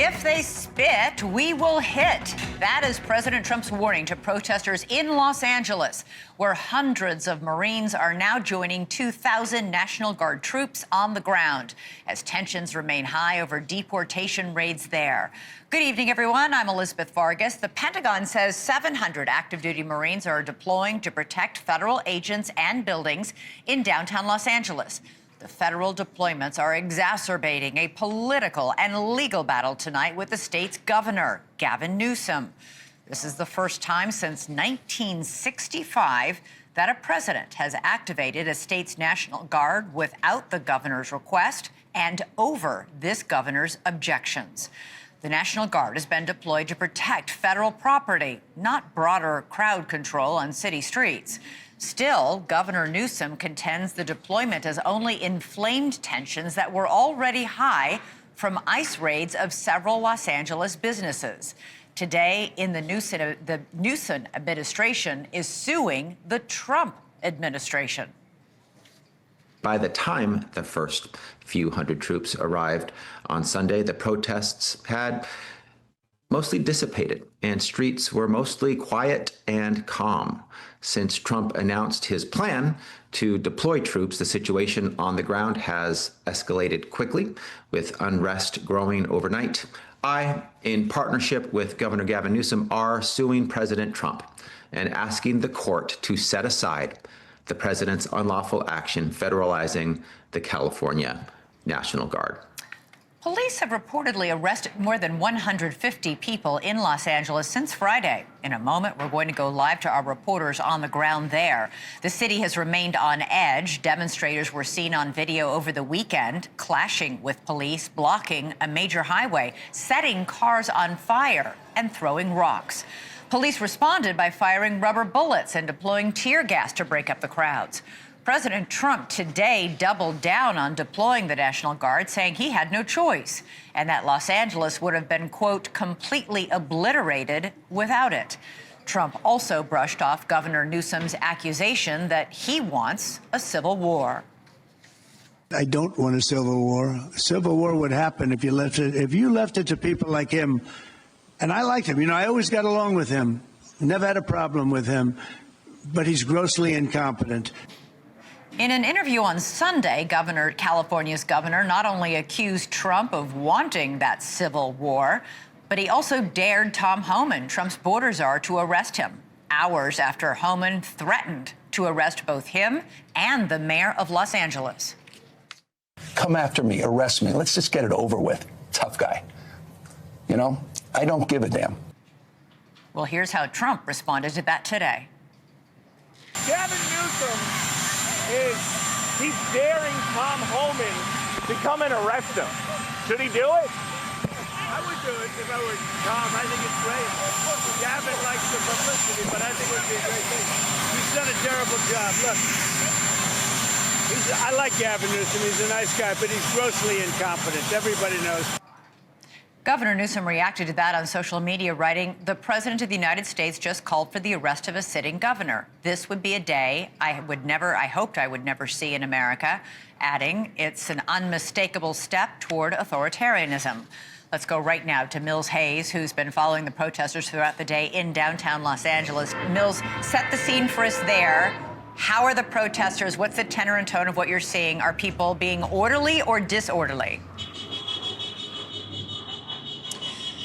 If they spit, we will hit. That is President Trump's warning to protesters in Los Angeles, where hundreds of Marines are now joining 2,000 National Guard troops on the ground as tensions remain high over deportation raids there. Good evening, everyone. I'm Elizabeth Vargas. The Pentagon says 700 active duty Marines are deploying to protect federal agents and buildings in downtown Los Angeles. The federal deployments are exacerbating a political and legal battle tonight with the state's governor, Gavin Newsom. This is the first time since 1965 that a president has activated a state's National Guard without the governor's request and over this governor's objections. The National Guard has been deployed to protect federal property, not broader crowd control on city streets. Still, Governor Newsom contends the deployment has only inflamed tensions that were already high from ICE raids of several Los Angeles businesses. Today, the Newsom administration is suing the Trump administration. By the time the first few hundred troops arrived on Sunday, the protests had mostly dissipated and streets were mostly quiet and calm. Since Trump announced his plan to deploy troops, the situation on the ground has escalated quickly, with unrest growing overnight. I, in partnership with Governor Gavin Newsom, are suing President Trump and asking the court to set aside the president's unlawful action federalizing the California National Guard. Police have reportedly arrested more than 150 people in Los Angeles since Friday. In a moment, we're going to go live to our reporters on the ground there. The city has remained on edge. Demonstrators were seen on video over the weekend, clashing with police, blocking a major highway, setting cars on fire, and throwing rocks. Police responded by firing rubber bullets and deploying tear gas to break up the crowds. President Trump today doubled down on deploying the National Guard, saying he had no choice and that Los Angeles would have been, quote, completely obliterated without it. Trump also brushed off Governor Newsom's accusation that he wants a civil war. I don't want a civil war. A civil war would happen if you left it to people like him. And I liked him. You know, I always got along with him. Never had a problem with him. But he's grossly incompetent. In an interview on Sunday, California's governor not only accused Trump of wanting that civil war, but he also dared Tom Homan, Trump's border czar, to arrest him, hours after Homan threatened to arrest both him and the mayor of Los Angeles. Come after me, arrest me. Let's just get it over with. Tough guy. You know, I don't give a damn. Well, here's how Trump responded to that today. Gavin Newsom he's daring Tom Homan to come and arrest him. Should he do it? I would do it if I were Tom. I think it's great. Gavin likes the publicity, but I think it would be a great thing. He's done a terrible job. Look, I like Gavin Newsom. He's a nice guy, but he's grossly incompetent. Everybody knows. Governor Newsom reacted to that on social media, writing, "The President of the United States just called for the arrest of a sitting governor. This would be a day I hoped I would never see in America," adding, "It's an unmistakable step toward authoritarianism." Let's go right now to Mills Hayes, who's been following the protesters throughout the day in downtown Los Angeles. Mills, set the scene for us there. How are the protesters? What's the tenor and tone of what you're seeing? Are people being orderly or disorderly?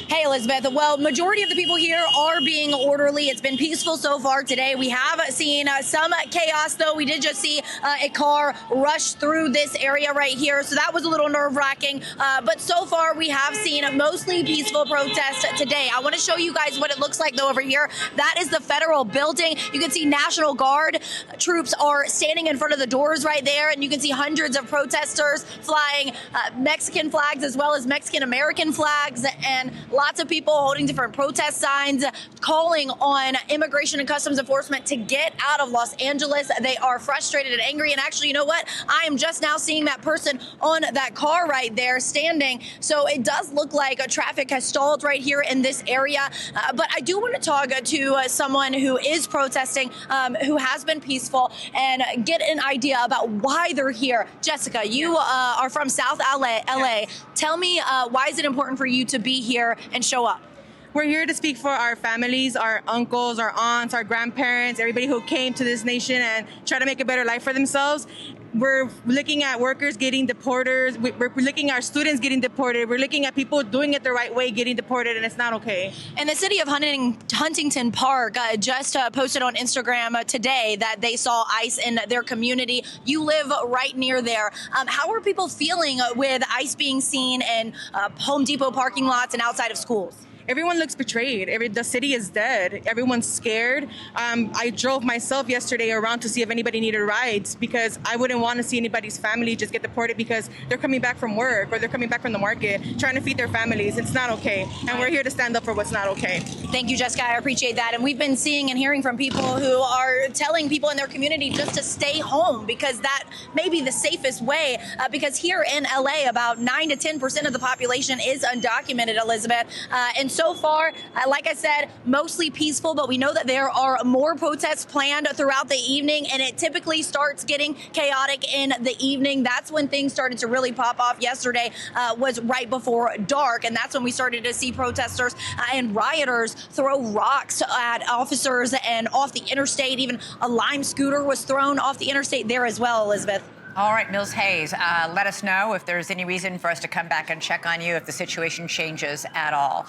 Hey, Elizabeth. Well, majority of the people here are being orderly. It's been peaceful so far today. We have seen some chaos, though. We did just see a car rush through this area right here, so that was a little nerve-wracking. But so far, we have seen mostly peaceful protests today. I want to show you guys what it looks like, though, over here. That is the federal building. You can see National Guard troops are standing in front of the doors right there, and you can see hundreds of protesters flying Mexican flags as well as Mexican-American flags, and lots of people holding different protest signs, calling on Immigration and Customs Enforcement to get out of Los Angeles. They are frustrated and angry. And actually, you know what? I am just now seeing that person on that car right there standing. So it does look like traffic has stalled right here in this area. But I do want to talk to someone who is protesting, who has been peaceful, and get an idea about why they're here. Jessica, you are from South LA. Tell me, why is it important for you to be here and show up? We're here to speak for our families, our uncles, our aunts, our grandparents, everybody who came to this nation and try to make a better life for themselves. We're looking at workers getting deported. We're looking at our students getting deported. We're looking at people doing it the right way getting deported, and it's not okay. And the city of Huntington Park just posted on Instagram today that they saw ICE in their community. You live right near there. How are people feeling with ICE being seen in Home Depot parking lots and outside of schools? Everyone looks betrayed. The city is dead. Everyone's scared. I drove myself yesterday around to see if anybody needed rides because I wouldn't want to see anybody's family just get deported because they're coming back from work or they're coming back from the market trying to feed their families. It's not okay. And we're here to stand up for what's not okay. Thank you, Jessica. I appreciate that. And we've been seeing and hearing from people who are telling people in their community just to stay home because that may be the safest way. Because here in LA, about 9 to 10% of the population is undocumented, Elizabeth. And so far, like I said, mostly peaceful, but we know that there are more protests planned throughout the evening, and it typically starts getting chaotic in the evening. That's when things started to really pop off. Yesterday was right before dark, and that's when we started to see protesters and rioters throw rocks at officers and off the interstate. Even a Lime scooter was thrown off the interstate there as well, Elizabeth. All right, Mills Hayes, let us know if there's any reason for us to come back and check on you if the situation changes at all.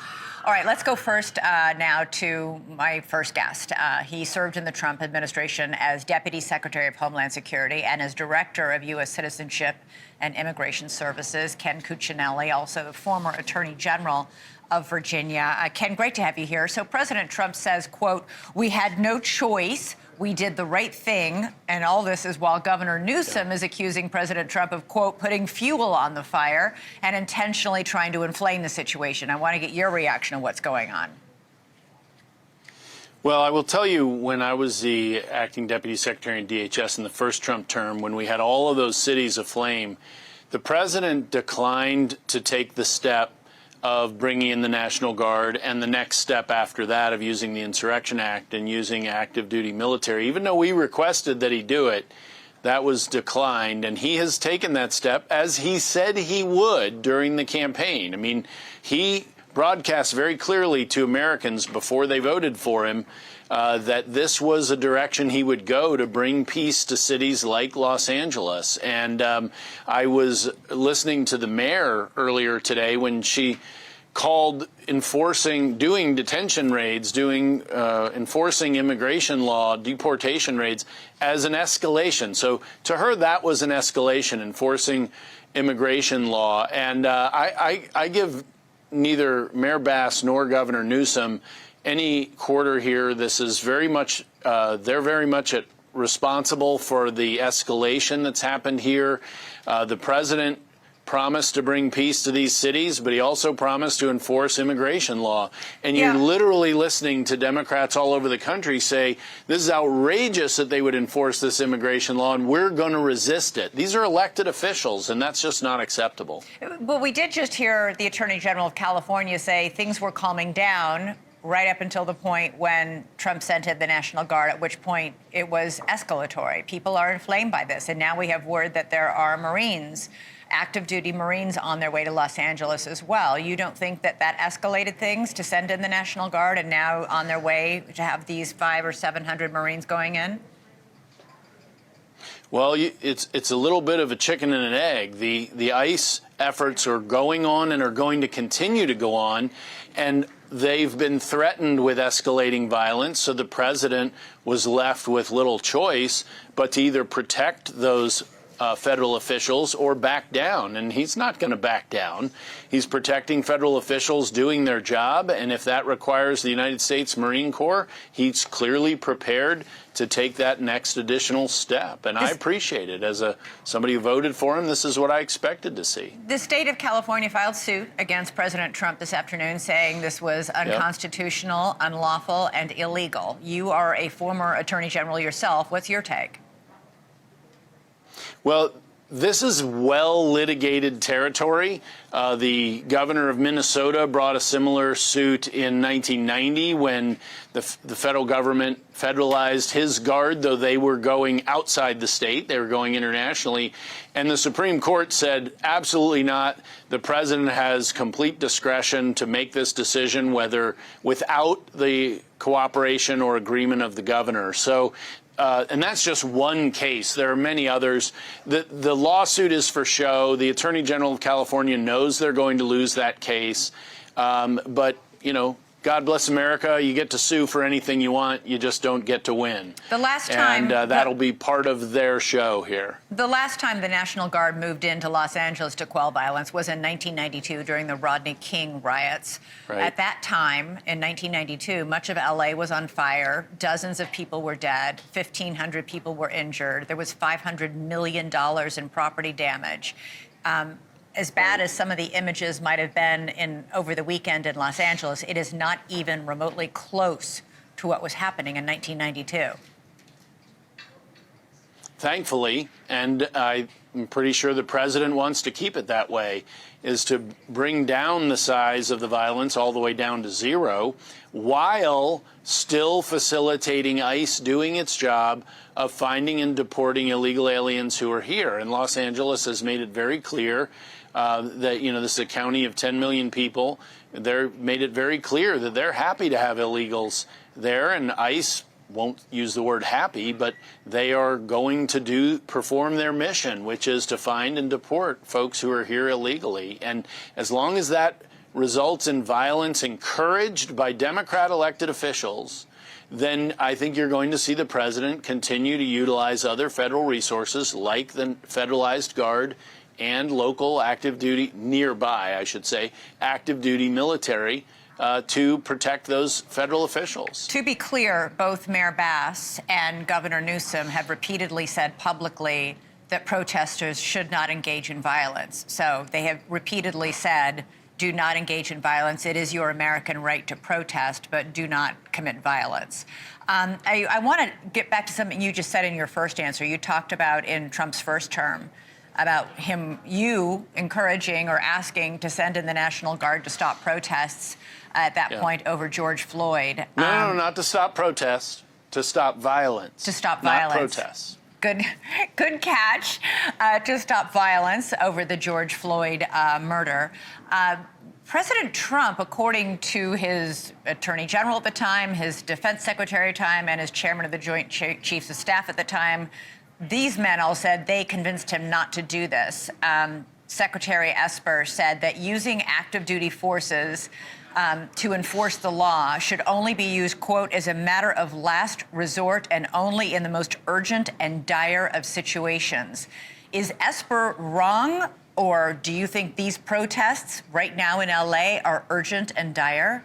All right, let's go first now to my first guest. He served in the Trump administration as Deputy Secretary of Homeland Security and as Director of U.S. Citizenship and Immigration Services. Ken Cuccinelli, also the former Attorney General of Virginia. Ken, great to have you here. So President Trump says, quote, "We had no choice. We did the right thing." And all this is while Governor Newsom is accusing President Trump of, quote, putting fuel on the fire and intentionally trying to inflame the situation. I want to get your reaction on what's going on. Well, I will tell you, when I was the acting deputy secretary in DHS in the first Trump term, when we had all of those cities aflame, the president declined to take the step of bringing in the National Guard and the next step after that of using the Insurrection Act and using active duty military. Even though we requested that he do it, that was declined. And he has taken that step, as he said he would during the campaign. I mean, he broadcast very clearly to Americans before they voted for him that this was a direction he would go to bring peace to cities like Los Angeles. And I was listening to the mayor earlier today when she called doing detention raids, enforcing immigration law, deportation raids as an escalation. So to her, that was an escalation, enforcing immigration law. And I give neither Mayor Bass nor Governor Newsom any quarter here. This is very much, they're very much responsible for the escalation that's happened here. The president promised to bring peace to these cities, but he also promised to enforce immigration law. And you're literally listening to Democrats all over the country say, this is outrageous that they would enforce this immigration law, and we're going to resist it. These are elected officials, and that's just not acceptable. Well, we did just hear the Attorney General of California say things were calming down right up until the point when Trump sent in the National Guard, at which point it was escalatory. People are inflamed by this. And now we have word that there are Marines, active duty Marines, on their way to Los Angeles as well. You don't think that that escalated things to send in the National Guard and now on their way to have these 500 or 700 Marines going in? Well, it's a little bit of a chicken and an egg. The ICE efforts are going on and are going to continue to go on, and they've been threatened with escalating violence, so the president was left with little choice but to either protect those federal officials or back down. And he's not going to back down. He's protecting federal officials doing their job. And if that requires the United States Marine Corps, he's clearly prepared to take that next additional step. And I appreciate it. As somebody who voted for him, this is what I expected to see. The state of California filed suit against President Trump this afternoon, saying this was unconstitutional, unlawful, and illegal. You are a former attorney general yourself. What's your take? Well, this is well litigated territory. The governor of Minnesota brought a similar suit in 1990 when the federal government federalized his guard, though they were going outside the state. They were going internationally. And the Supreme Court said, absolutely not. The president has complete discretion to make this decision, whether without the cooperation or agreement of the governor. So and that's just one case. There are many others. The lawsuit is for show. The Attorney General of California knows they're going to lose that case. But, you know, God bless America. You get to sue for anything you want. You just don't get to win. The last time. And that'll be part of their show here. The last time the National Guard moved into Los Angeles to quell violence was in 1992 during the Rodney King riots. Right. At that time, in 1992, much of L.A. was on fire. Dozens of people were dead. 1,500 people were injured. There was $500 million in property damage. As bad as some of the images might have been over the weekend in Los Angeles, it is not even remotely close to what was happening in 1992. Thankfully, and I'm pretty sure the president wants to keep it that way, is to bring down the size of the violence all the way down to zero, while still facilitating ICE doing its job of finding and deporting illegal aliens who are here. And Los Angeles has made it very clear that, you know, this is a county of 10 million people. They're made it very clear that they're happy to have illegals there, and ICE won't use the word happy, but they are going to perform their mission, which is to find and deport folks who are here illegally. And as long as that results in violence encouraged by Democrat elected officials, then I think you're going to see the president continue to utilize other federal resources like the federalized guard and local active duty, nearby, I should say, active duty military to protect those federal officials. To be clear, both Mayor Bass and Governor Newsom have repeatedly said publicly that protesters should not engage in violence. So they have repeatedly said, do not engage in violence. It is your American right to protest, but do not commit violence. I want to get back to something you just said in your first answer. You talked about in Trump's first term about you encouraging or asking to send in the National Guard to stop protests at that point over George Floyd. No, not to stop protests, to stop violence. To stop not violence. Protests. Good catch. To stop violence over the George Floyd murder. President Trump, according to his attorney general at the time, his defense secretary at the time, and his chairman of the Joint Chiefs of Staff at the time, these men all said they convinced him not to do this. Secretary Esper said that using active duty forces to enforce the law should only be used, quote, as a matter of last resort and only in the most urgent and dire of situations. Is Esper wrong, or do you think these protests right now in L.A. are urgent and dire?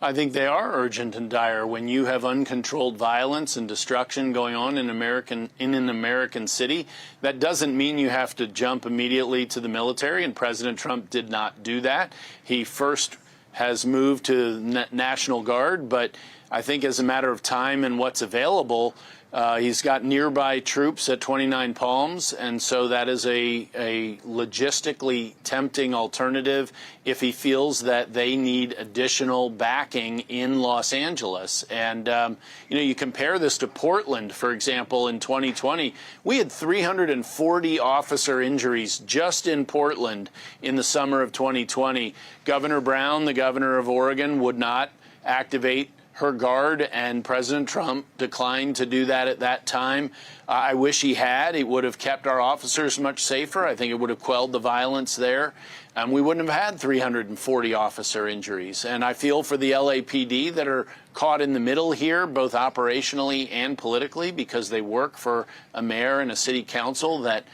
I think they are urgent and dire. When you have uncontrolled violence and destruction going on in an American city, that doesn't mean you have to jump immediately to the military, and President Trump did not do that. He first has moved to National Guard, but I think as a matter of time and what's available, he's got nearby troops at 29 Palms, and so that is a logistically tempting alternative if he feels that they need additional backing in Los Angeles. And, you know, you compare this to Portland, for example, in 2020. We had 340 officer injuries just in Portland in the summer of 2020. Governor Brown, the governor of Oregon, would not activate her guard, and President Trump declined to do that at that time. I wish he had. It would have kept our officers much safer. I think it would have quelled the violence there. We wouldn't have had 340 officer injuries. And I feel for the LAPD that are caught in the middle here, both operationally and politically, because they work for a mayor and a city council that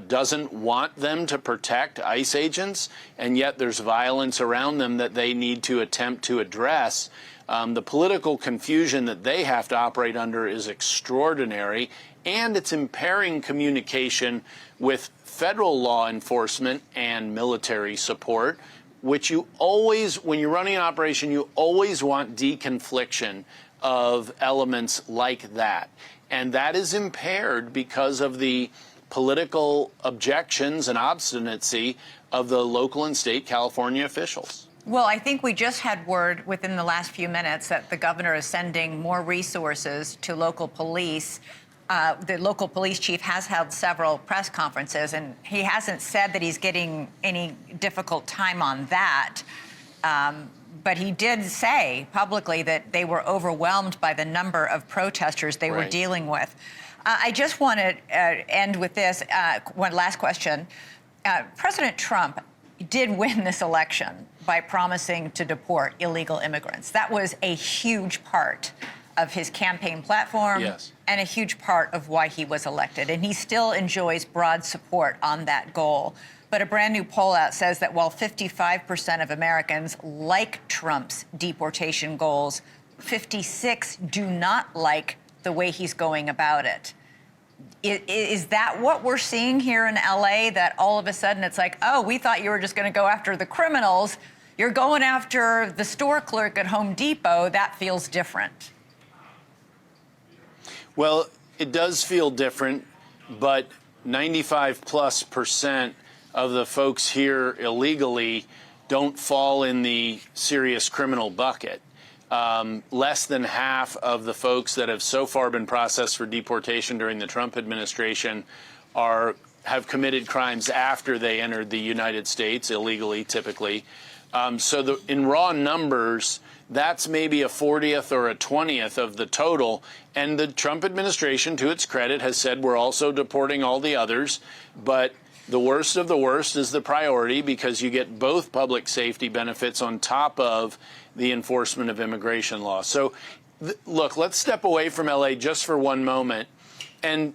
doesn't want them to protect ICE agents, and yet there's violence around them that they need to attempt to address. The political confusion that they have to operate under is extraordinary, and it's impairing communication with federal law enforcement and military support, which you always, when you're running an operation, you always want deconfliction of elements like that. And that is impaired because of the political objections and obstinacy of the local and state California officials. Well, I think we just had word within the last few minutes that the governor is sending more resources to local police. The local police chief has held several press conferences, and he hasn't said that he's getting any difficult time on that. But he did say publicly that they were overwhelmed by the number of protesters they were dealing with. I just want to end with this. One last question. President Trump did win this election by promising to deport illegal immigrants. That was a huge part of his campaign platform, yes, and a huge part of why he was elected. And he still enjoys broad support on that goal. But a brand new poll out says that while 55% of Americans like Trump's deportation goals, 56 do not like the way he's going about it. Is that what we're seeing here in LA, that all of a sudden it's like, oh, we thought you were just going to go after the criminals. You're going after the store clerk at Home Depot. That feels different. Well, it does feel different, but 95+% of the folks here illegally don't fall in the serious criminal bucket. Less than half of the folks that have so far been processed for deportation during the Trump administration have committed crimes after they entered the United States illegally, typically. So in raw numbers, that's maybe a 40th or a 20th of the total. And the Trump administration, to its credit, has said we're also deporting all the others. But the worst of the worst is the priority, because you get both public safety benefits on top of the enforcement of immigration law. So, look, let's step away from LA just for one moment. And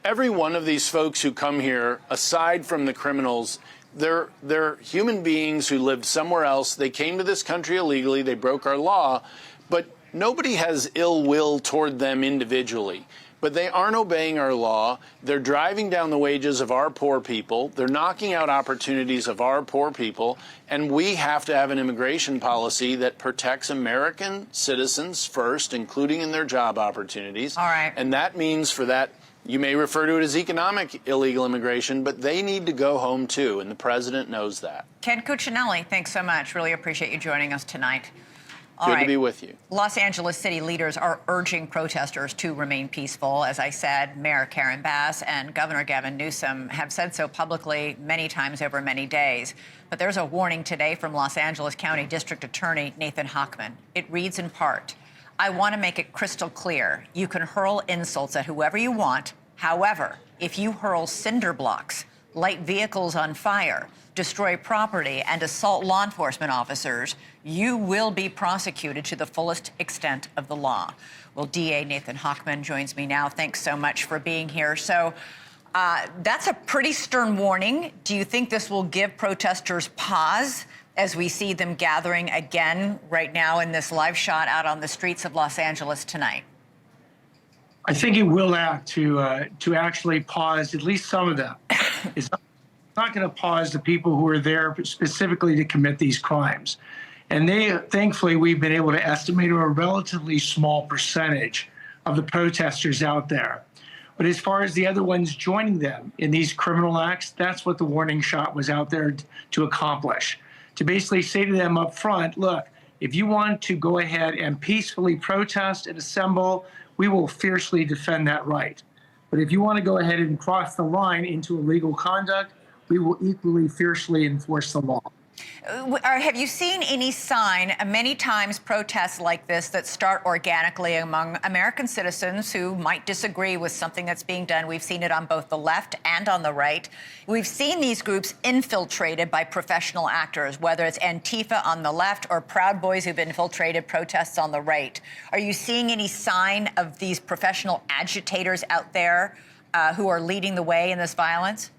every one of these folks who come here, aside from the criminals, they're human beings who lived somewhere else. They came to this country illegally. They broke our law. But nobody has ill will toward them individually. But they aren't obeying our law. They're driving down the wages of our poor people. They're knocking out opportunities of our poor people. And we have to have an immigration policy that protects American citizens first, including in their job opportunities. All right. And that means for that, you may refer to it as economic illegal immigration, but they need to go home too, and the president knows that. Ken Cuccinelli, thanks so much. Really appreciate you joining us tonight. Good to be with you. Los Angeles city leaders are urging protesters to remain peaceful. As I said, Mayor Karen Bass and Governor Gavin Newsom have said so publicly many times over many days. But there's a warning today from Los Angeles County District Attorney Nathan Hochman. It reads in part, I want to make it crystal clear. You can hurl insults at whoever you want. However, if you hurl cinder blocks, light vehicles on fire, destroy property, and assault law enforcement officers, you will be prosecuted to the fullest extent of the law. Well, DA Nathan Hochman joins me now. Thanks so much for being here. So that's a pretty stern warning. Do you think this will give protesters pause as we see them gathering again right now in this live shot out on the streets of Los Angeles tonight? I think it will act to actually pause at least some of them. It's not going to pause the people who are there specifically to commit these crimes. And thankfully, we've been able to estimate a relatively small percentage of the protesters out there. But as far as the other ones joining them in these criminal acts, that's what the warning shot was out there to accomplish. To basically say to them up front, look, if you want to go ahead and peacefully protest and assemble, we will fiercely defend that right. But if you want to go ahead and cross the line into illegal conduct, we will equally fiercely enforce the law. Have you seen any sign, many times protests like this that start organically among American citizens who might disagree with something that's being done? We've seen it on both the left and on the right. We've seen these groups infiltrated by professional actors, whether it's Antifa on the left or Proud Boys who've infiltrated protests on the right. Are you seeing any sign of these professional agitators out there who are leading the way in this violence?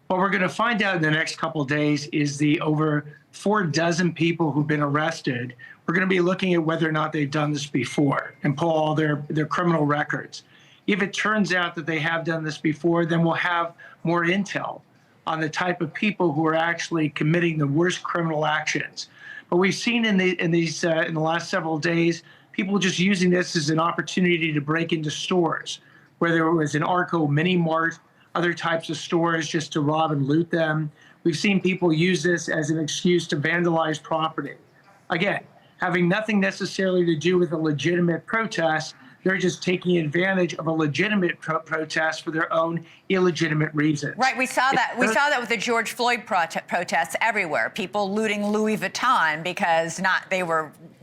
What we're going to find out in the next couple of days is the over 4 dozen people who've been arrested. We're going to be looking at whether or not they've done this before and pull all their criminal records. If it turns out that they have done this before, then we'll have more intel on the type of people who are actually committing the worst criminal actions. But we've seen in the last several days, people just using this as an opportunity to break into stores, whether it was an Arco Mini Mart, other types of stores, just to rob and loot them. We've seen people use this as an excuse to vandalize property. Again, having nothing necessarily to do with a legitimate protest, they're just taking advantage of a legitimate protest for their own illegitimate reasons. Right, we saw that. We saw that with the George Floyd protests everywhere. People looting Louis Vuitton because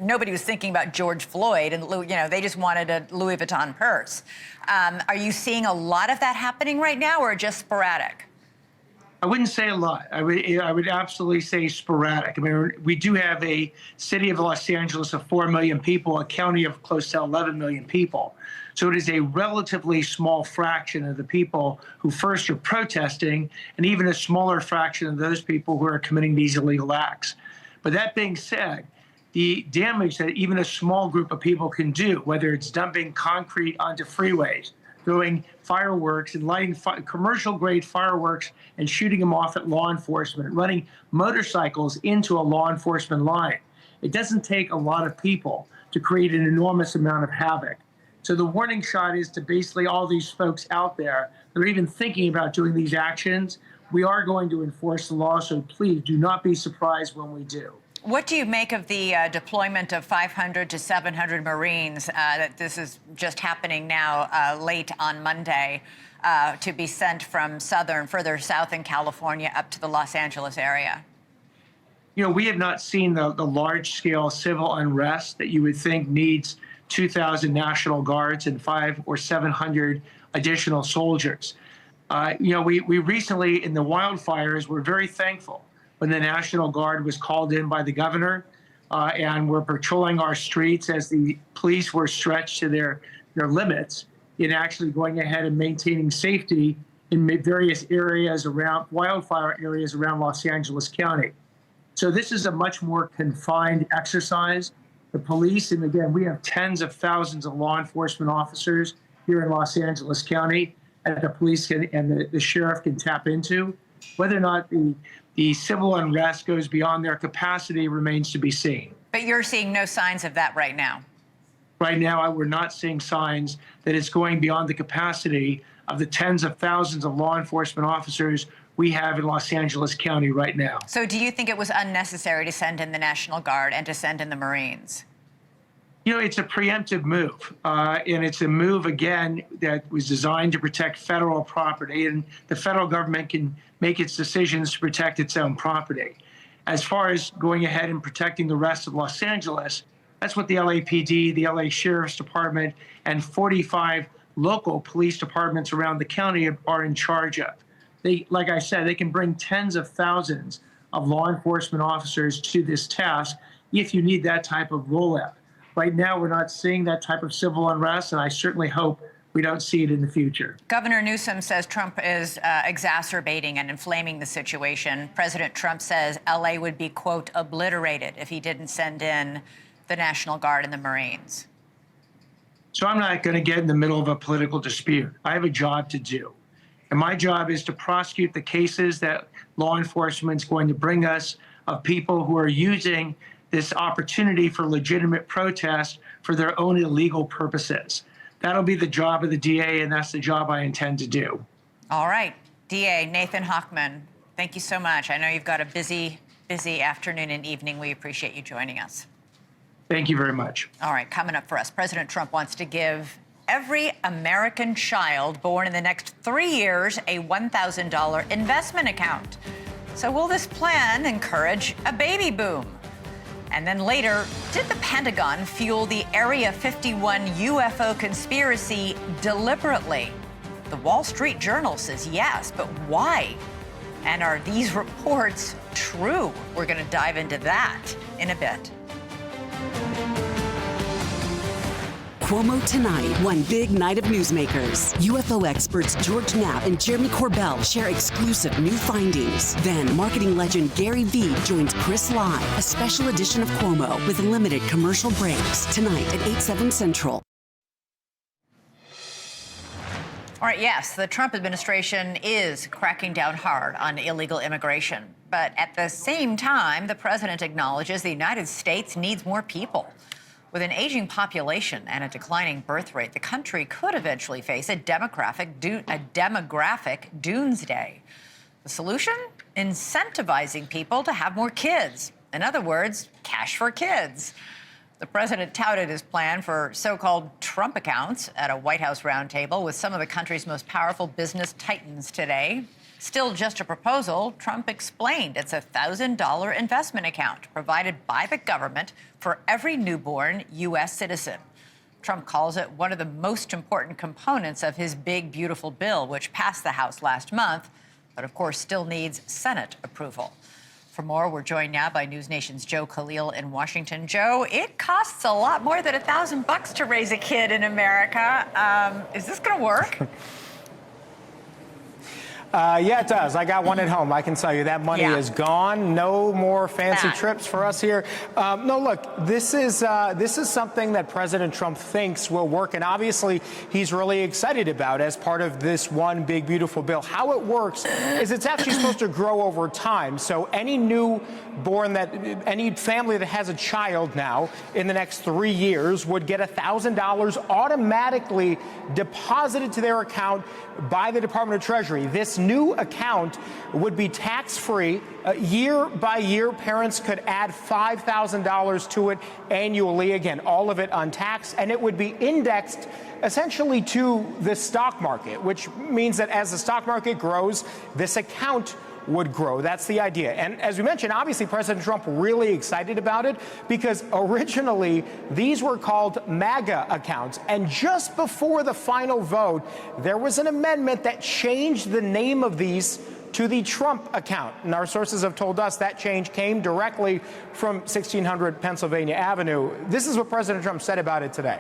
nobody was thinking about George Floyd, and they just wanted a Louis Vuitton purse. Are you seeing a lot of that happening right now, or just sporadic? I wouldn't say a lot. I would absolutely say sporadic. I mean, we do have a city of Los Angeles of 4 million people, a county of close to 11 million people. So it is a relatively small fraction of the people who first are protesting, and even a smaller fraction of those people who are committing these illegal acts. But that being said, the damage that even a small group of people can do, whether it's dumping concrete onto freeways, throwing fireworks and lighting commercial-grade fireworks and shooting them off at law enforcement, running motorcycles into a law enforcement line. It doesn't take a lot of people to create an enormous amount of havoc. So the warning shot is to basically all these folks out there that are even thinking about doing these actions. We are going to enforce the law, so please do not be surprised when we do. What do you make of the deployment of 500 to 700 Marines that this is just happening now late on Monday to be sent from further south in California up to the Los Angeles area? We have not seen the large-scale civil unrest that you would think needs 2,000 National Guards and 500 or 700 additional soldiers. We recently, in the wildfires, were very thankful when the National Guard was called in by the governor and were patrolling our streets as the police were stretched to their limits in actually going ahead and maintaining safety in various areas around wildfire areas around Los Angeles County. So this is a much more confined exercise. The police, and again, we have tens of thousands of law enforcement officers here in Los Angeles County that the police and the sheriff can tap into. Whether or not the civil unrest goes beyond their capacity remains to be seen. But you're seeing no signs of that right now? Right now, we're not seeing signs that it's going beyond the capacity of the tens of thousands of law enforcement officers we have in Los Angeles County right now. So do you think it was unnecessary to send in the National Guard and to send in the Marines? It's a preemptive move, and it's a move, again, that was designed to protect federal property, and the federal government can make its decisions to protect its own property. As far as going ahead and protecting the rest of Los Angeles, that's what the LAPD, the LA Sheriff's Department, and 45 local police departments around the county are in charge of. Like I said, they can bring tens of thousands of law enforcement officers to this task if you need that type of rollout. Right now, we're not seeing that type of civil unrest, and I certainly hope we don't see it in the future. Governor Newsom says Trump is exacerbating and inflaming the situation. President Trump says L.A. would be, quote, obliterated if he didn't send in the National Guard and the Marines. So I'm not going to get in the middle of a political dispute. I have a job to do. And my job is to prosecute the cases that law enforcement is going to bring us of people who are using this opportunity for legitimate protest for their own illegal purposes. That'll be the job of the DA, and that's the job I intend to do. All right. DA Nathan Hochman, thank you so much. I know you've got a busy afternoon and evening. We appreciate you joining us. Thank you very much. All right, coming up for us, President Trump wants to give every American child born in the next 3 years a $1,000 investment account. So will this plan encourage a baby boom? And then later, did the Pentagon fuel the Area 51 UFO conspiracy deliberately? The Wall Street Journal says yes, but why? And are these reports true? We're going to dive into that in a bit. Cuomo tonight, one big night of newsmakers. UFO experts George Knapp and Jeremy Corbell share exclusive new findings. Then, marketing legend Gary Vee joins Chris Live, a special edition of Cuomo with limited commercial breaks. Tonight at 8/7 Central. All right, yes, the Trump administration is cracking down hard on illegal immigration. But at the same time, the president acknowledges the United States needs more people. With an aging population and a declining birth rate, the country could eventually face a demographic doomsday. The solution? Incentivizing people to have more kids. In other words, cash for kids. The president touted his plan for so-called Trump accounts at a White House roundtable with some of the country's most powerful business titans today. Still just a proposal, Trump explained it's a $1,000 investment account provided by the government for every newborn U.S. citizen. Trump calls it one of the most important components of his big, beautiful bill, which passed the House last month, but of course still needs Senate approval. For more, we're joined now by NewsNation's Joe Khalil in Washington. Joe, it costs a lot more than $1,000 to raise a kid in America. Is this going to work? Yeah, it does. I got one at home. I can tell you that money is gone. No more fancy trips for us here. No, look, this is something that President Trump thinks will work, and obviously he's really excited about as part of this one big, beautiful bill. How it works is it's actually supposed to grow over time. So any any family that has a child now in the next 3 years would get $1,000 automatically deposited to their account by the Department of Treasury. This new account would be tax-free. Year by year, parents could add $5,000 to it annually. Again, all of it untaxed, and it would be indexed essentially to the stock market, which means that as the stock market grows, this account would grow. That's the idea. And as we mentioned, obviously President Trump really excited about it because originally these were called MAGA accounts. And just before the final vote, there was an amendment that changed the name of these to the Trump account. And our sources have told us that change came directly from 1600 Pennsylvania Avenue. This is what President Trump said about it today.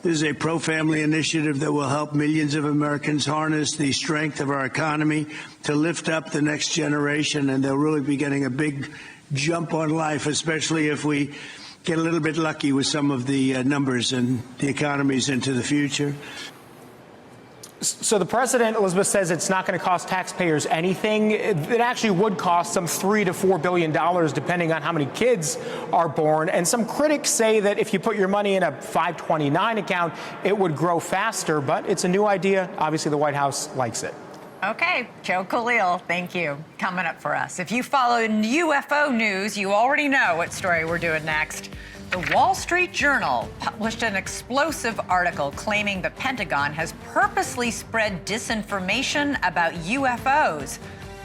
This is a pro-family initiative that will help millions of Americans harness the strength of our economy to lift up the next generation, and they'll really be getting a big jump on life, especially if we get a little bit lucky with some of the numbers and the economies into the future. So the president, Elizabeth, says it's not going to cost taxpayers anything. It actually would cost some $3 to $4 billion, depending on how many kids are born. And some critics say that if you put your money in a 529 account, it would grow faster. But it's a new idea. Obviously, the White House likes it. Okay, Joe Khalil, thank you. Coming up for us. If you follow UFO news, you already know what story we're doing next. The Wall Street Journal published an explosive article claiming the Pentagon has purposely spread disinformation about UFOs.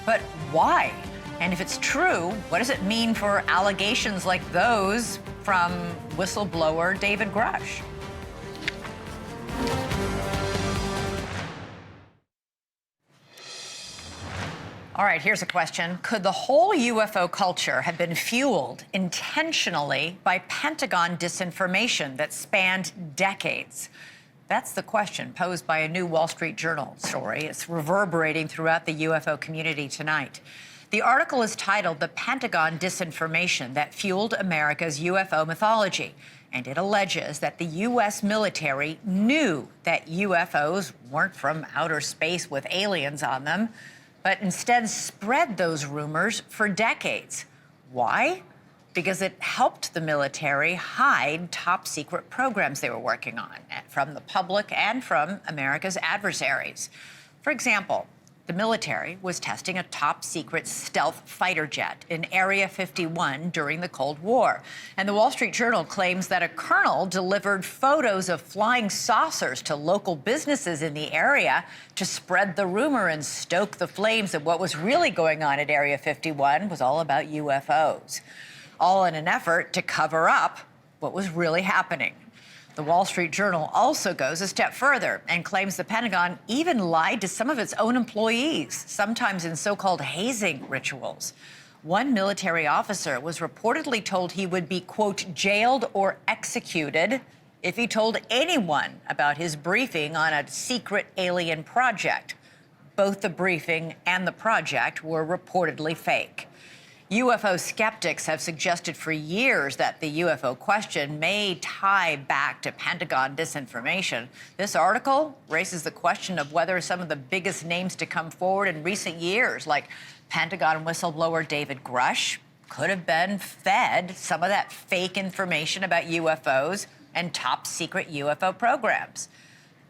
But why? And if it's true, what does it mean for allegations like those from whistleblower David Grush? All right, here's a question. Could the whole UFO culture have been fueled intentionally by Pentagon disinformation that spanned decades? That's the question posed by a new Wall Street Journal story. It's reverberating throughout the UFO community tonight. The article is titled "The Pentagon Disinformation That Fueled America's UFO Mythology," and it alleges that the U.S. military knew that UFOs weren't from outer space with aliens on them, but instead spread those rumors for decades. Why? Because it helped the military hide top secret programs they were working on from the public and from America's adversaries. For example, The military was testing a top-secret stealth fighter jet in Area 51 during the Cold War. And the Wall Street Journal claims that a colonel delivered photos of flying saucers to local businesses in the area to spread the rumor and stoke the flames that what was really going on at Area 51 was all about UFOs, all in an effort to cover up what was really happening. The Wall Street Journal also goes a step further and claims the Pentagon even lied to some of its own employees, sometimes in so-called hazing rituals. One military officer was reportedly told he would be, quote, jailed or executed if he told anyone about his briefing on a secret alien project. Both the briefing and the project were reportedly fake. UFO skeptics have suggested for years that the UFO question may tie back to Pentagon disinformation. This article raises the question of whether some of the biggest names to come forward in recent years, like Pentagon whistleblower David Grush, could have been fed some of that fake information about UFOs and top secret UFO programs.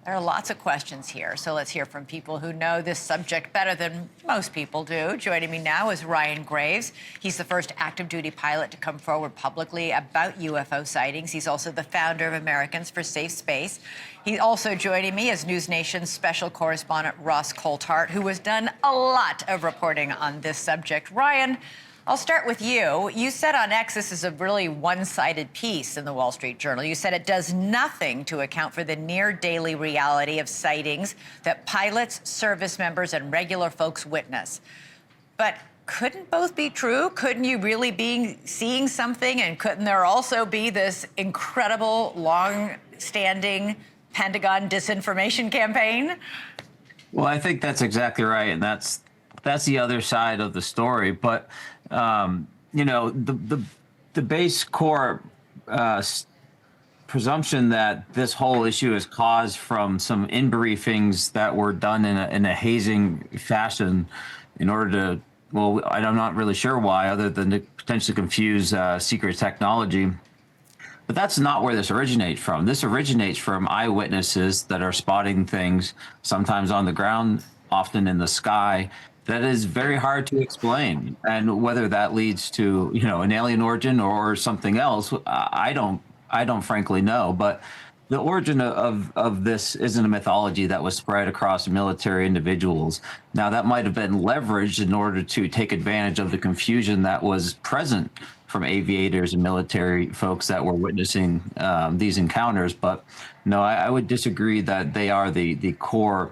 There are lots of questions here, so let's hear from people who know this subject better than most people do. Joining me now is Ryan Graves. He's the first active duty pilot to come forward publicly about UFO sightings. He's also the founder of Americans for Safe Space. He's also joining me is NewsNation's special correspondent Ross Coulthart, who has done a lot of reporting on this subject. Ryan, I'll start with you. You said on X this is a really one-sided piece in the Wall Street Journal. You said it does nothing to account for the near-daily reality of sightings that pilots, service members, and regular folks witness. But couldn't both be true? Couldn't you really be seeing something, and couldn't there also be this incredible, long-standing Pentagon disinformation campaign? Well, I think that's exactly right, and that's the other side of the story. But you know, the base core presumption that this whole issue is caused from some in-briefings that were done in a hazing fashion in order to, well, I'm not really sure why, other than to potentially confuse secret technology. But that's not where this originates from. This originates from eyewitnesses that are spotting things, sometimes on the ground, often in the sky, that is very hard to explain. And whether that leads to, you know, an alien origin or something else, I don't frankly know. But the origin of this isn't a mythology that was spread across military individuals. Now, that might have been leveraged in order to take advantage of the confusion that was present from aviators and military folks that were witnessing these encounters. But no, I would disagree that they are the core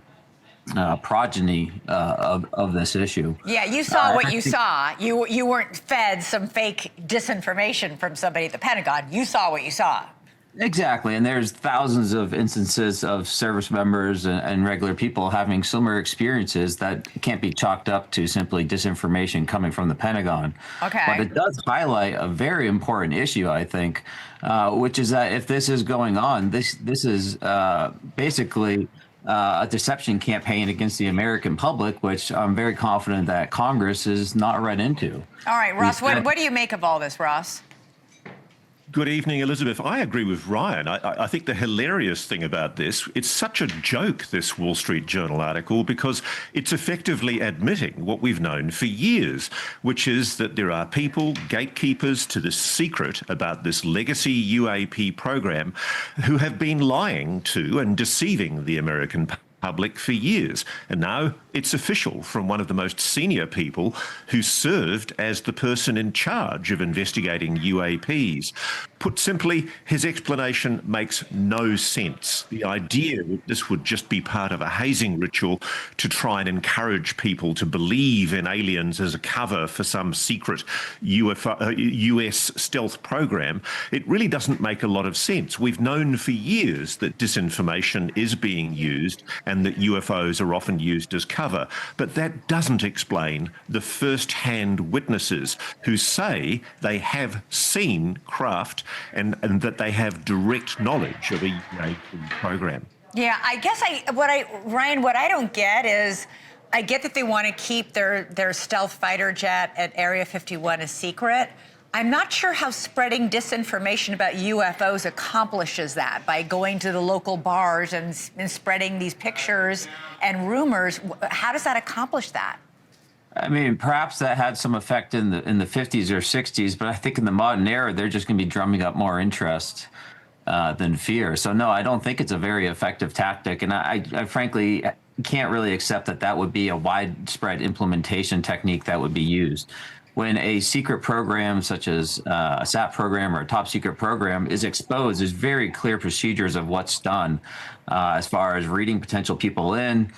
progeny of this issue. Yeah, you saw what you saw. You weren't fed some fake disinformation from somebody at the Pentagon. You saw what you saw. Exactly, and there's thousands of instances of service members and regular people having similar experiences that can't be chalked up to simply disinformation coming from the Pentagon. Okay. But it does highlight a very important issue, I think, which is that if this is going on, this is basically a deception campaign against the American public, which I'm very confident that Congress is not read into. All right, Ross, what do you make of all this, Ross? Good evening, Elizabeth. I agree with Ryan. I think the hilarious thing about this, it's such a joke, this Wall Street Journal article, because it's effectively admitting what we've known for years, which is that there are people, gatekeepers to this secret about this legacy UAP program, who have been lying to and deceiving the American public for years. And now it's official from one of the most senior people who served as the person in charge of investigating UAPs. Put simply, his explanation makes no sense. The idea that this would just be part of a hazing ritual to try and encourage people to believe in aliens as a cover for some secret US stealth program, it really doesn't make a lot of sense. We've known for years that disinformation is being used and that UFOs are often used as cover, but that doesn't explain the first-hand witnesses who say they have seen craft and that they have direct knowledge of a UAP program. Yeah, I guess Ryan, what I don't get is, I get that they want to keep their stealth fighter jet at Area 51 a secret. I'm not sure how spreading disinformation about UFOs accomplishes that by going to the local bars and spreading these pictures and rumors. How does that accomplish that? I mean, perhaps that had some effect in the 50s or 60s, but I think in the modern era, they're just going to be drumming up more interest than fear. So no, I don't think it's a very effective tactic. And I frankly can't really accept that that would be a widespread implementation technique that would be used. When a secret program such as a SAP program or a top secret program is exposed, there's very clear procedures of what's done as far as reading potential people in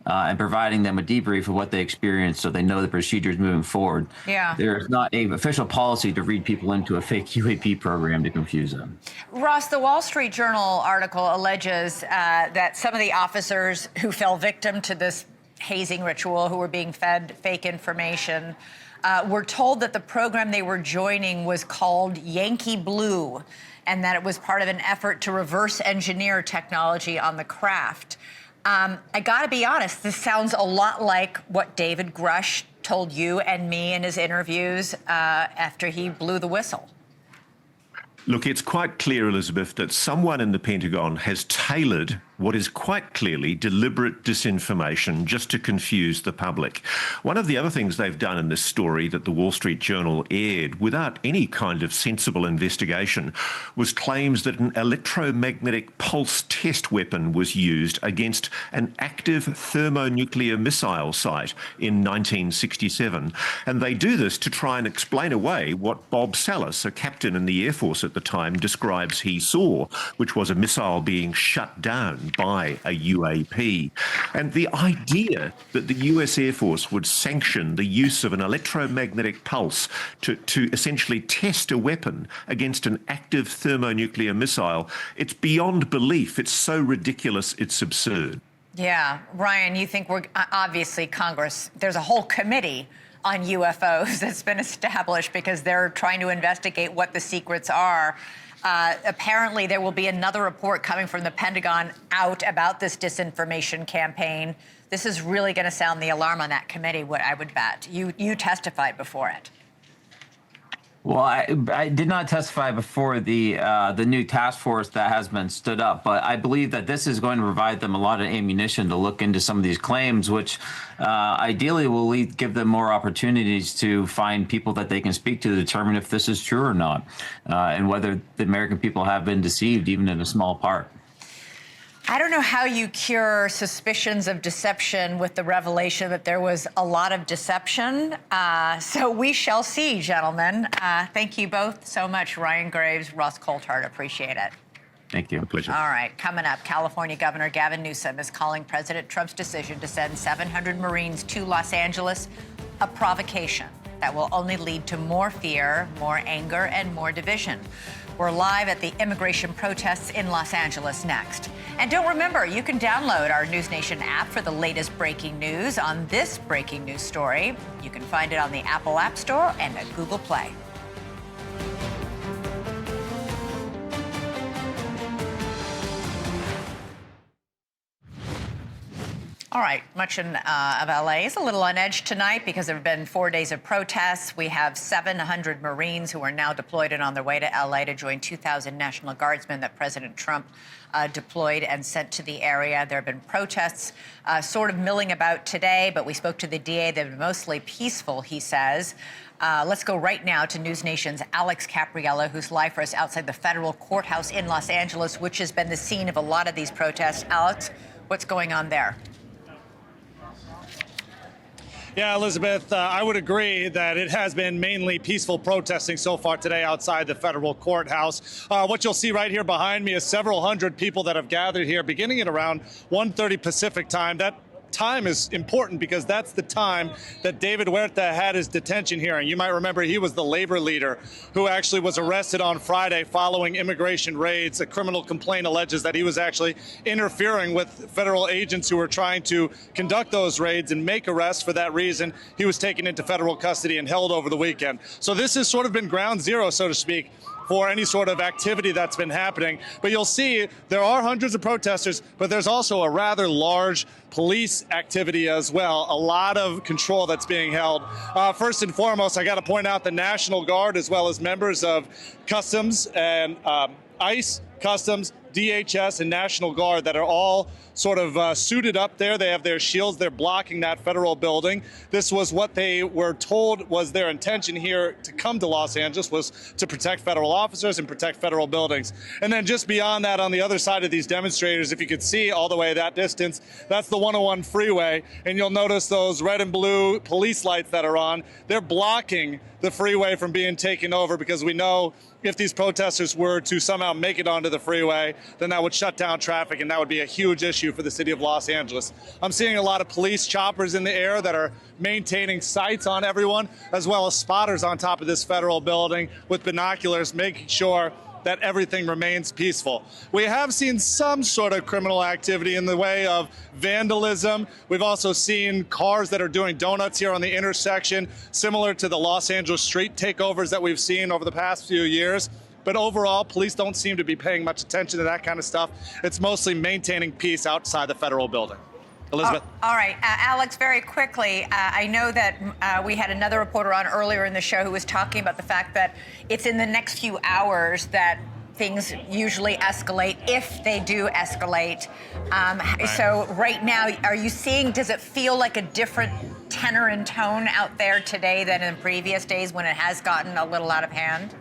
and providing them a debrief of what they experienced so they know the procedures moving forward. Yeah. There's not an official policy to read people into a fake UAP program to confuse them. Ross, the Wall Street Journal article alleges that some of the officers who fell victim to this hazing ritual, who were being fed fake information, were told that the program they were joining was called Yankee Blue and that it was part of an effort to reverse engineer technology on the craft. I got to be honest, this sounds a lot like what David Grush told you and me in his interviews after he blew the whistle. Look, it's quite clear, Elizabeth, that someone in the Pentagon has tailored what is quite clearly deliberate disinformation just to confuse the public. One of the other things they've done in this story that the Wall Street Journal aired without any kind of sensible investigation was claims that an electromagnetic pulse test weapon was used against an active thermonuclear missile site in 1967. And they do this to try and explain away what Bob Salas, a captain in the Air Force at the time, describes he saw, which was a missile being shut down by a UAP. And the idea that the US Air Force would sanction the use of an electromagnetic pulse to essentially test a weapon against an active thermonuclear missile, it's beyond belief. It's so ridiculous, it's absurd. Yeah. Ryan, you think we're obviously Congress, there's a whole committee on UFOs that's been established because they're trying to investigate what the secrets are. Apparently, there will be another report coming from the Pentagon out about this disinformation campaign. This is really going to sound the alarm on that committee, what I would bet. You testified before it. Well, I did not testify before the new task force that has been stood up, but I believe that this is going to provide them a lot of ammunition to look into some of these claims, which ideally will give them more opportunities to find people that they can speak to determine if this is true or not, and whether the American people have been deceived, even in a small part. I don't know how you cure suspicions of deception with the revelation that there was a lot of deception. So we shall see, gentlemen. Thank you both so much, Ryan Graves, Ross Coulthard. Appreciate it. Thank you. A pleasure. All right, coming up, California Governor Gavin Newsom is calling President Trump's decision to send 700 Marines to Los Angeles a provocation that will only lead to more fear, more anger, and more division. We're live at the immigration protests in Los Angeles next. And don't remember, you can download our NewsNation app for the latest breaking news on this breaking news story. You can find it on the Apple App Store and at Google Play. All right, much of LA is a little on edge tonight because there have been 4 days of protests. We have 700 Marines who are now deployed and on their way to LA to join 2,000 National Guardsmen that President Trump deployed and sent to the area. There have been protests sort of milling about today, but we spoke to the DA. They've been mostly peaceful, he says. Let's go right now to NewsNation's Alex Capriello, who's live for us outside the federal courthouse in Los Angeles, which has been the scene of a lot of these protests. Alex, what's going on there? Yeah, Elizabeth, I would agree that it has been mainly peaceful protesting so far today outside the federal courthouse. What you'll see right here behind me is several hundred people that have gathered here beginning at around 1:30 Pacific time. That time is important because that's the time that David Huerta had his detention hearing. You might remember he was the labor leader who actually was arrested on Friday following immigration raids. A criminal complaint alleges that he was actually interfering with federal agents who were trying to conduct those raids and make arrests. For that reason, he was taken into federal custody and held over the weekend. So this has sort of been ground zero, so to speak, for any sort of activity that's been happening. But you'll see there are hundreds of protesters, but there's also a rather large police activity as well. A lot of control that's being held. First and foremost, I got to point out the National Guard, as well as members of Customs and ICE, Customs, DHS, and National Guard that are all sort of suited up there. They have their shields. They're blocking that federal building. This was what they were told was their intention here to come to Los Angeles, was to protect federal officers and protect federal buildings. And then just beyond that, on the other side of these demonstrators, if you could see all the way that distance, that's the 101 freeway. And you'll notice those red and blue police lights that are on. They're blocking the freeway from being taken over, because we know if these protesters were to somehow make it onto the freeway, then that would shut down traffic, and that would be a huge issue for the city of Los Angeles. I'm seeing a lot of police choppers in the air that are maintaining sights on everyone, as well as spotters on top of this federal building with binoculars, making sure that everything remains peaceful. We have seen some sort of criminal activity in the way of vandalism. We've also seen cars that are doing donuts here on the intersection, similar to the Los Angeles street takeovers that we've seen over the past few years. But overall, police don't seem to be paying much attention to that kind of stuff. It's mostly maintaining peace outside the federal building. Elizabeth. All right, Alex, very quickly, I know that we had another reporter on earlier in the show who was talking about the fact that it's in the next few hours that things usually escalate, if they do escalate. So right now, are you seeing, does it feel like a different tenor and tone out there today than in previous days when it has gotten a little out of hand?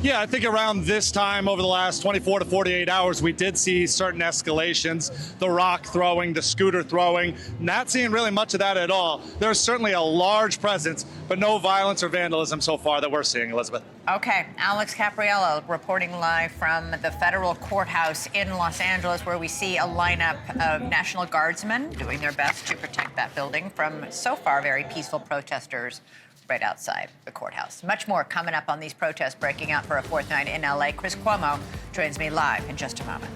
Yeah, I think around this time over the last 24 to 48 hours, we did see certain escalations, the rock throwing, the scooter throwing, not seeing really much of that at all. There's certainly a large presence, but no violence or vandalism so far that we're seeing, Elizabeth. Okay, Alex Capriello reporting live from the federal courthouse in Los Angeles, where we see a lineup of National Guardsmen doing their best to protect that building from so far very peaceful protesters right outside the courthouse. Much more coming up on these protests breaking out for a fourth night in LA. Chris Cuomo joins me live in just a moment.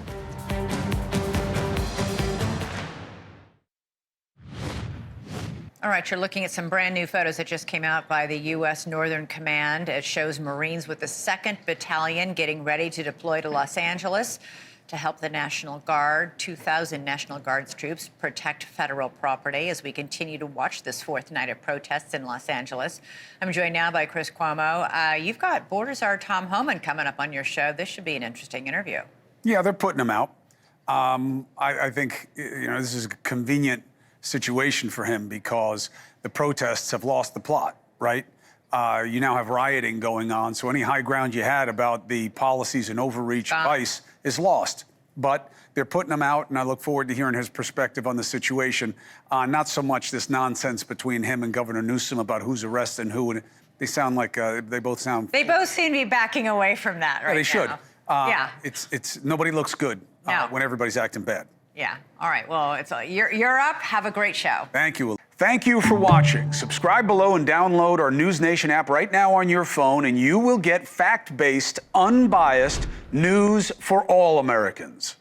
All right, you're looking at some brand new photos that just came out by the U.S. Northern Command. It shows Marines with the 2nd Battalion getting ready to deploy to Los Angeles to help the National Guard, 2,000 National Guards troops, protect federal property as we continue to watch this fourth night of protests in Los Angeles. I'm joined now by Chris Cuomo. You've got Border Czar Tom Homan coming up on your show. This should be an interesting interview. Yeah, they're putting him out. I think, this is a convenient situation for him because the protests have lost the plot, right? You now have rioting going on, so any high ground you had about the policies and overreach of ICE is lost. But they're putting him out, and I look forward to hearing his perspective on the situation. Not so much this nonsense between him and Governor Newsom about who's arrested and who. They sound like they both sound. They both seem to be backing away from that right now. They should. Yeah. It's nobody looks good when everybody's acting bad. Yeah. All right. Well, you're up. Have a great show. Thank you. Thank you for watching. Subscribe below and download our NewsNation app right now on your phone, and you will get fact-based, unbiased news for all Americans.